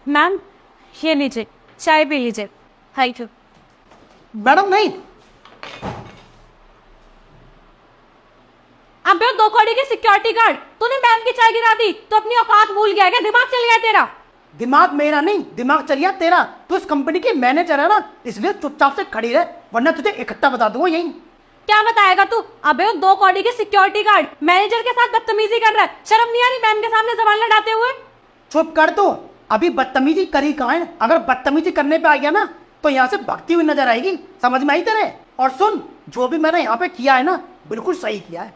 Ma'am ये लीजिए, चाय पी लीजिए। Thank you. मैडम नहीं। अबे दो कौड़ी की सिक्योरिटी गार्ड, तूने मैम की चाय गिरा दी तो अपनी औकात भूल गया क्या? दिमाग चल गया तेरा? दिमाग मेरा नहीं, दिमाग चल गया तेरा। तू इस कंपनी की मैनेजर है ना, इसलिए चुपचाप से खड़ी रह, वरना तुझे इकट्ठा बता दूंगा यहीं। क्या बताएगा तू? अबे वो दो कौड़ी के सिक्योरिटी गार्ड मैनेजर के साथ बदतमीजी कर रहा है, शर्म नहीं आ रही मैम के सामने जबान लड़ाते हुए? चुप कर तू, अभी बदतमीजी करी कहाँ है? अगर बदतमीजी करने पे आ गया ना तो यहाँ से भागती हुई नजर आएगी, समझ में आई तेरे? और सुन, जो भी मैंने यहाँ पे किया है ना, बिल्कुल सही किया है।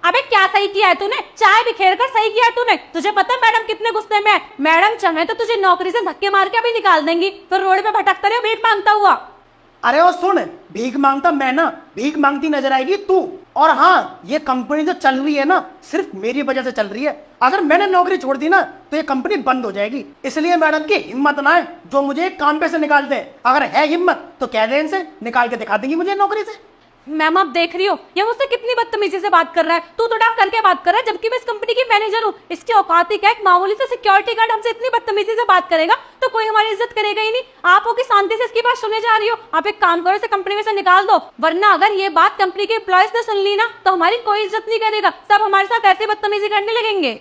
अबे क्या सही किया है तूने? चाय बिखेर कर सही किया है तूने। तुझे पता है मैडम कितने गुस्से में है? मैडम चाहे तो तुझे नौकरी से धक्के मार के भी निकाल देंगी, फिर रोड पे भटकता रहे भीख मांगता हुआ। अरे और सुन, भीख मांगता मैं ना, भीख मांगती नजर आएगी तू। और हाँ, ये कंपनी जो चल रही है ना, सिर्फ मेरी वजह से चल रही है। अगर मैंने नौकरी छोड़ दी ना तो ये कंपनी बंद हो जाएगी। इसलिए मैडम की हिम्मत ना है जो मुझे काम पे से निकाल दे। अगर है हिम्मत तो कह दे इनसे, निकाल के दिखा देंगी मुझे नौकरी से। मैम आप देख रही हो ये मुझसे कितनी बदतमीजी से बात कर रहा है। तू तो डाक करके बात कर रहा है, जबकि मैं इस कंपनी की मैनेजर हूँ। इसकी औकात ही क्या? एक मामूली से सिक्योरिटी गार्ड हमसे इतनी बदतमीजी से बात करेगा तो कोई हमारी इज्जत करेगा ही नहीं। आप हो कि शांति से इसकी बात सुनने जा रही हो? आप एक काम करो, इसे कंपनी में से निकाल दो, वरना अगर ये बात कंपनी के एम्प्लॉयज ने सुन ली ना तो हमारी कोई इज्जत नहीं करेगा, सब हमारे साथ ऐसे बदतमीजी करने लगेंगे।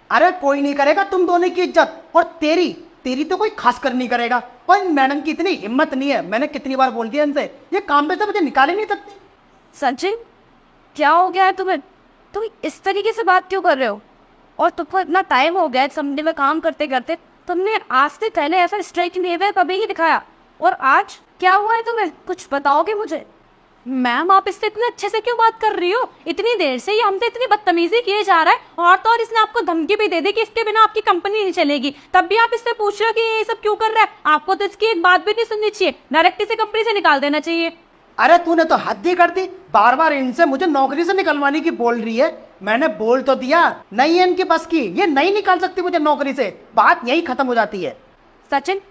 अरे कोई नहीं करेगा तुम दोनों की इज्जत, और तेरी तेरी तो कोई खास कर नहीं करेगा। और मैडम की इतनी हिम्मत नहीं है, मैंने कितनी बार बोल दिया इनसे, ये काम पे से मुझे निकाले नहीं सकती। सचिन क्या हो गया है तुम्हें? तुम इस तरीके से बात क्यों कर रहे हो? और तुमको इतना टाइम हो गया है कंपनी में काम करते करते, तुमने आज से पहले ऐसा स्ट्रेट बिहेवियर कभी नहीं दिखाया, और आज क्या हुआ है तुम्हें? कुछ बताओगे मुझे? मैम आप इससे इतने अच्छे से क्यों बात कर रही हो? इतनी देर से ये हमसे इतनी बदतमीजी किए जा रहा है, और तो और इसने आपको धमकी भी दे दी कि इसके बिना आपकी कंपनी नहीं चलेगी, तब भी आप इससे पूछ रहे हो कि ये सब क्यों कर रहा है? आपको तो इसकी एक बात भी नहीं सुननी चाहिए, डायरेक्ट इसे कंपनी से निकाल देना चाहिए। अरे तूने तो हद ही कर दी, बार बार इनसे मुझे नौकरी से निकलवाने की बोल रही है। मैंने बोल तो दिया, नहीं है इनके बस की, ये नहीं निकाल सकती मुझे नौकरी से, बात यही खत्म हो जाती है। सचिन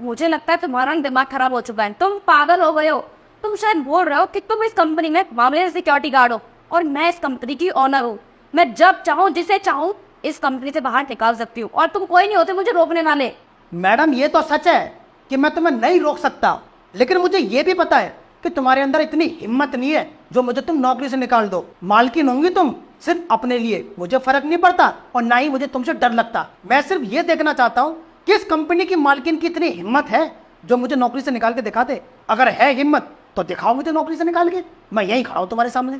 मुझे लगता है तुम्हारा दिमाग खराब हो चुका है, तुम पागल हो गए हो। तुम शायद बोल रहे हो कि तुम इस कंपनी में मामले सिक्योरिटी गार्ड हो, और मैं इस कंपनी की ओनर हूँ। मैं जब चाहूँ जिसे चाहूँ इस कंपनी से बाहर निकाल सकती हूँ, और तुम कोई नहीं होते मुझे रोकने वाले। मैडम ये तो सच है कि मैं तुम्हें नहीं रोक सकता, लेकिन मुझे ये भी पता है कि तुम्हारे अंदर इतनी हिम्मत नहीं है जो मुझे तुम नौकरी से निकाल दो। मालकिन होंगी तुम सिर्फ अपने लिए, मुझे फर्क नहीं पड़ता, और ना ही मुझे तुमसे डर लगता। मैं सिर्फ ये देखना चाहता हूँ कि इस कंपनी की मालकिन की इतनी हिम्मत है जो मुझे नौकरी से निकाल के दिखा दे। अगर है हिम्मत तो दिखाओ मुझे नौकरी से निकाल के, मैं यहीं खड़ा हूँ तुम्हारे सामने।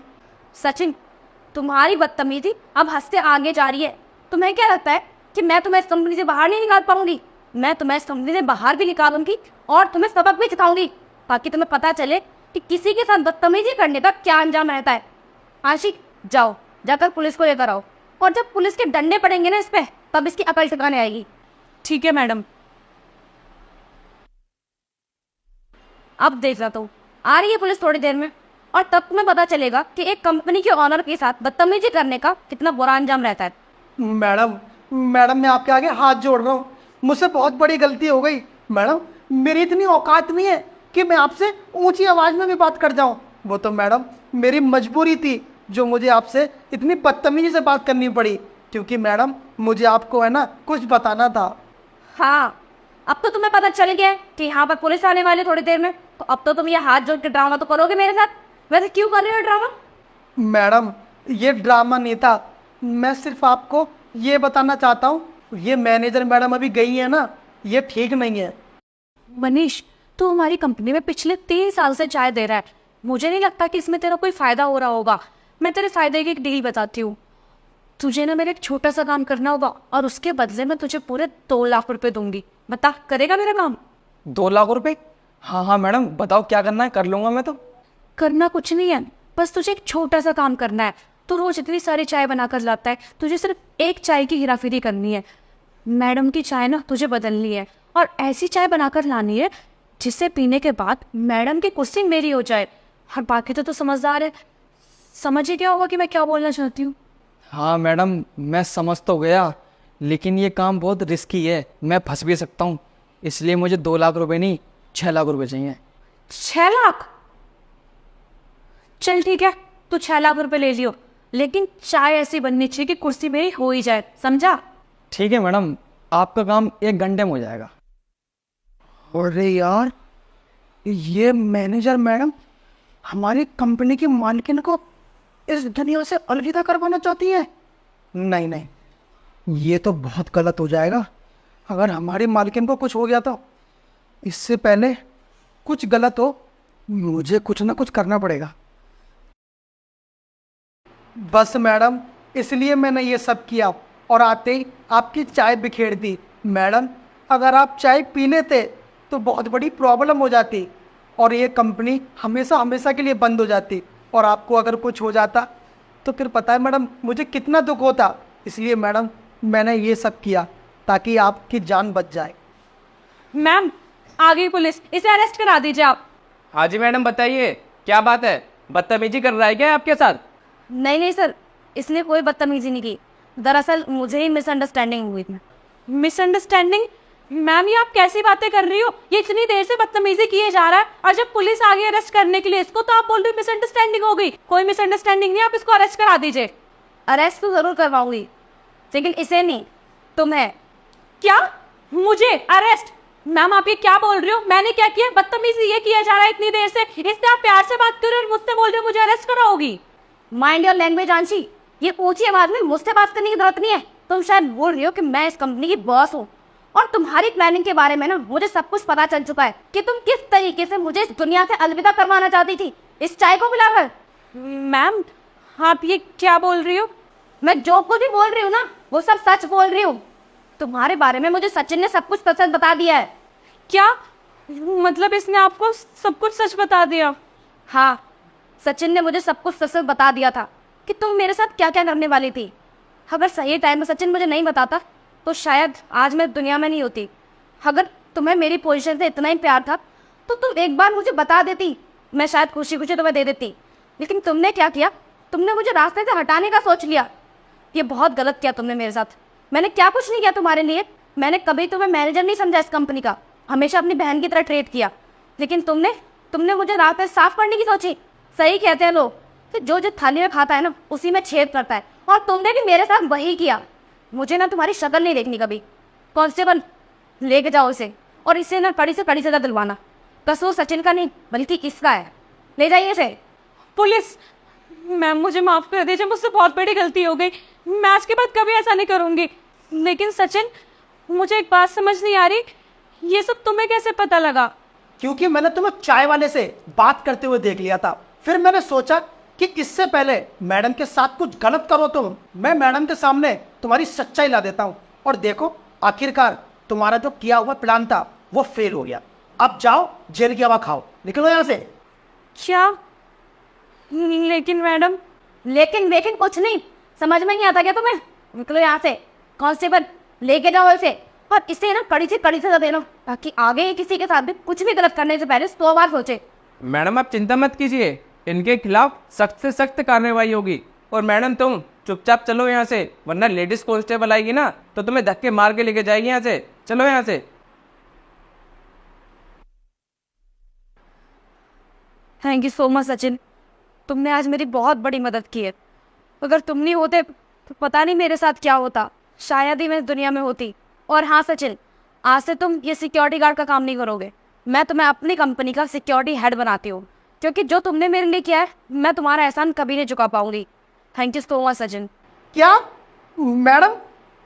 सचिन तुम्हारी बदतमीजी अब हद से आगे जा रही है। तुम्हें क्या लगता है कि मैं तुम्हें इस कंपनी से बाहर नहीं निकाल पाऊंगी? मैं तुम्हें इस कंपनी से बाहर भी निकालूंगी, और तुम्हें सबक भी सिखाऊंगी, ताकि तुम्हें पता चले कि किसी के साथ बदतमीजी करने का क्या अंजाम रहता है। आशिक जाओ, जाकर पुलिस को लेकर आओ, और जब पुलिस के डंडे पड़ेंगे ना इस पे, तब इसकी अकल ठिकाने आएगी। ठीक है मैडम। अब देख रहा हूँ आ रही है पुलिस थोड़ी देर में, और तब तुम्हें पता चलेगा कि एक कंपनी के ऑनर के साथ बदतमीजी करने का कितना बुरा अंजाम रहता है। मैडम मैडम मैं आपके आगे हाथ जोड़ रहा हूँ, मुझसे बहुत बड़ी गलती हो गई। मैडम मेरी इतनी औकात नहीं है कि मैं आपसे ऊंची आवाज में भी बात कर जाऊं। वो तो मैडम मेरी मजबूरी थी जो मुझे आपसे इतनी बदतमीजी से बात करनी पड़ी, क्योंकि मैडम मुझे आपको है ना कुछ बताना था। हाँ अब तो तुम्हें पता चल गया है कि यहाँ पर पुलिस आने वाले थोड़ी देर में, तो अब तो तुम ये हाथ जोड़ के ड्रामा तो करोगे मेरे साथ। वैसे क्यों कर रहे हो ड्रामा? मैडम ये ड्रामा नहीं था, मैं सिर्फ आपको ये बताना चाहता हूँ, ये मैनेजर मैडम अभी गई है ना, ये ठीक नहीं है। मनीष तू हमारी कंपनी में पिछले 3 साल से चाय दे रहा है, मुझे नहीं लगता कि इसमें तेरा कोई फायदा हो रहा होगा। मैं तेरे फायदे की एक डील बताती हूँ। तुझे ना मेरे एक छोटा सा काम करना होगा, और उसके बदले में तुझे पूरे 2 लाख रुपए दूंगी। बता करेगा मेरा काम? 2 लाख रुपए? हाँ हाँ मैडम बताओ क्या करना है, कर लूँगा मैं तो। करना कुछ नहीं है, बस तुझे एक छोटा सा काम करना है। तू रोज इतनी सारी चाय बनाकर लाता है, तुझे सिर्फ एक चाय की हेराफेरी करनी है। मैडम की चाय ना तुझे बदलनी है, और ऐसी चाय बनाकर लानी है जिसे पीने के बाद मैडम की कुर्सी मेरी हो जाए। हर बाकी तो समझदार है, समझ ही क्या होगा कि मैं क्या बोलना चाहती हूँ। हाँ मैडम मैं समझ तो गया, लेकिन ये काम बहुत रिस्की है, मैं फंस भी सकता हूँ, इसलिए मुझे 2 लाख रुपए नहीं 6 लाख रुपए चाहिए। 6 लाख? चल ठीक है, तू 6 लाख रुपए ले लियो, लेकिन चाय ऐसी बननी चाहिए कि कुर्सी मेरी हो ही जाए, समझा? ठीक है मैडम, आपका काम 1 घंटे में हो जाएगा। अरे यार, ये मैनेजर मैडम हमारी कंपनी की मालकिन को इस दुनिया से अलविदा करवाना चाहती है। नहीं नहीं, ये तो बहुत गलत हो जाएगा। अगर हमारी मालकिन को कुछ हो गया तो इससे पहले कुछ गलत हो, मुझे कुछ ना कुछ करना पड़ेगा। बस मैडम, इसलिए मैंने ये सब किया और आते ही आपकी चाय बिखेर दी। मैडम, अगर आप चाय पी लेते तो बहुत बड़ी प्रॉब्लम हो जाती और ये कंपनी हमेशा हमेशा के लिए बंद हो जाती, और आपको अगर कुछ हो जाता तो फिर पता है मैडम मुझे कितना दुख होता। इसलिए मैडम मैंने ये सब किया ताकि आपकी जान बच जाए। मैम, आ गई पुलिस, इसे अरेस्ट करा दीजिए आप। हाँ जी मैडम, बताइए क्या बात है? बदतमीजी कर रहा है क्या आपके साथ? नहीं नहीं सर, इसने कोई बदतमीजी नहीं की। दरअसल मुझे ही मिसअंडरस्टैंडिंग हुई थी। मिसअंडरस्टैंडिंग? मैम, ये आप कैसी बातें कर रही हो? ये इतनी देर से बदतमीजी किए जा रहा है और जब पुलिस आ गई अरेस्ट करने के लिए इसको, तो आप बोल रही हो मिसअंडरस्टैंडिंग हो गई। कोई मिसअंडरस्टैंडिंग नहीं, आप इसको अरेस्ट करा दीजिए। अरेस्ट तो जरूर करवाऊंगी, लेकिन इसे नहीं, तुम्हें। क्या? मुझे अरेस्ट? मैम, आप ये क्या बोल रही हो? मैंने क्या किया? बदतमीजी ये किया जा रहा है इतनी देर से, इससे आप प्यार से बात कर रहे हो और मुझसे बोल रहे हो मुझे अरेस्ट कराओगी। माइंड योर लैंग्वेज आंशी, ये ऊंची आवाज में मुझसे बात करने की जरूरत नहीं है। तुम शायद बोल रही हो कि मैं इस कंपनी की बॉस हूँ, और तुम्हारी प्लानिंग के बारे में ना मुझे सब कुछ पता चल चुका है कि तुम किस तरीके से मुझे इस दुनिया से अलविदा करवाना चाहती थी, इस चाय को मिलाकर। मैम, आप ये क्या बोल रही हो? मैं जो कुछ भी बोल रही हूँ ना, वो सब सच बोल रही हूँ। तुम्हारे बारे में मुझे सचिन ने सब कुछ सच बता दिया है। क्या मतलब इसने आपको सब कुछ सच बता दिया? हाँ, सचिन ने मुझे सब कुछ सच बता दिया था कि तुम मेरे साथ क्या क्या करने वाली थी। अगर सही टाइम में सचिन मुझे नहीं बताता तो शायद आज मैं दुनिया में नहीं होती। अगर तुम्हें मेरी पोजीशन से इतना ही प्यार था तो तुम एक बार मुझे बता देती, मैं शायद खुशी खुशी तुम्हें दे देती। लेकिन तुमने क्या किया? तुमने मुझे रास्ते से हटाने का सोच लिया। ये बहुत गलत किया तुमने मेरे साथ। मैंने क्या कुछ नहीं किया तुम्हारे लिए। मैंने कभी तुम्हें मैनेजर नहीं समझा इस कंपनी का, हमेशा अपनी बहन की तरह ट्रीट किया। लेकिन तुमने मुझे रास्ते साफ करने की सोची। सही कहते हैं लोग कि जो थाली में खाता है ना, उसी में छेद करता है, और तुमने भी मेरे साथ वही किया। मुझे ना तुम्हारी शक्ल नहीं देखनी कभी। कांस्टेबल, लेके जाओ इसे, और इसे ना कड़ी से कड़ी सजा दिलवाना। कसूर सचिन का नहीं बल्कि इसका है। ले जाइए इसे। पुलिस, मैम मुझे माफ कर दीजिए, मुझसे बहुत बड़ी गलती हो गई। मैं आज के बाद कभी ऐसा नहीं करूंगी। लेकिन सचिन, मुझे एक बात समझ नहीं आ रही, ये सब तुम्हें कैसे पता लगा? क्योंकि मैंने तुम्हें चाय वाले से बात करते हुए देख लिया था। फिर मैंने सोचा कि इससे पहले मैडम के साथ कुछ गलत करो तुम, मैं मैडम के सामने तुम्हारी सच्चाई ला देता हूँ। और देखो, आखिरकार तुम्हारा जो किया हुआ प्लान था वो फेल हो गया। अब जाओ, जेल की हवा खाओ, निकलो यहाँ से। क्या? लेकिन मैडम। लेकिन कुछ नहीं, समझ में नहीं आता क्या तुम्हें? निकलो यहाँ से। कांस्टेबल, लेके जाओ इसे, और इसे ना कड़ी से कड़ी सजा देना, ताकि आगे किसी के साथ भी कुछ भी गलत करने से पहले 100 बार सोचे। मैडम आप चिंता मत कीजिए, इनके खिलाफ सख्त से सख्त कार्रवाई होगी। और मैडम तुम चुपचाप चलो यहाँ से, वरना लेडीज कांस्टेबल आएगी ना तो तुम्हें धक्के मार के लेके जाएगी यहाँ से। चलो यहाँ से। Thank you so much Sachin, तुमने आज मेरी बहुत बड़ी मदद की है। अगर तुम नहीं होते तो पता नहीं मेरे साथ क्या होता, शायद ही मैं इस दुनिया में होती। और हाँ सचिन, आज से तुम ये सिक्योरिटी गार्ड का काम नहीं करोगे। मैं तुम्हें अपनी कंपनी का सिक्योरिटी हेड बनाती हूँ, क्योंकि जो तुमने मेरे लिए किया है मैं तुम्हारा एहसान कभी नहीं चुका पाऊंगी। Thank you so much Sachin. क्या मैडम,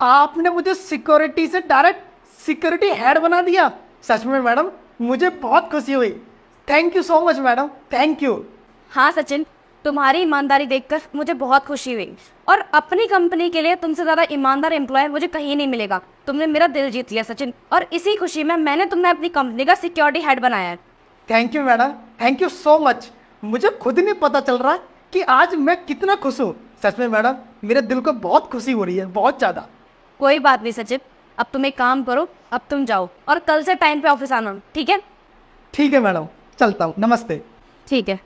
आपने मुझे सिक्योरिटी से डायरेक्ट सिक्योरिटी हेड बना दिया? सच में मैडम, मुझे बहुत खुशी हुई। Thank you so much madam, thank you. हाँ सचिन, तुम्हारी ईमानदारी देखकर मुझे बहुत खुशी हुई, और अपनी कंपनी के लिए तुमसे ज़्यादा ईमानदार एम्प्लॉय मुझे कहीं नहीं मिलेगा। तुमने मेरा दिल जीत लिया सचिन, और इसी खुशी में मैंने तुम्हें अपनी कंपनी का सिक्योरिटी हेड बनाया है। Thank you madam, thank you so much. मुझे खुद नहीं पता चल रहा कि आज मैं कितना खुश हूँ। सच में मैडम, मेरे दिल को बहुत खुशी हो रही है, बहुत ज़्यादा। कोई बात नहीं सचिन, अब तुम एक काम करो, अब तुम जाओ और कल से टाइम पे ऑफिस आना, ठीक है? ठीक है मैडम, चलता हूँ, नमस्ते। ठीक है।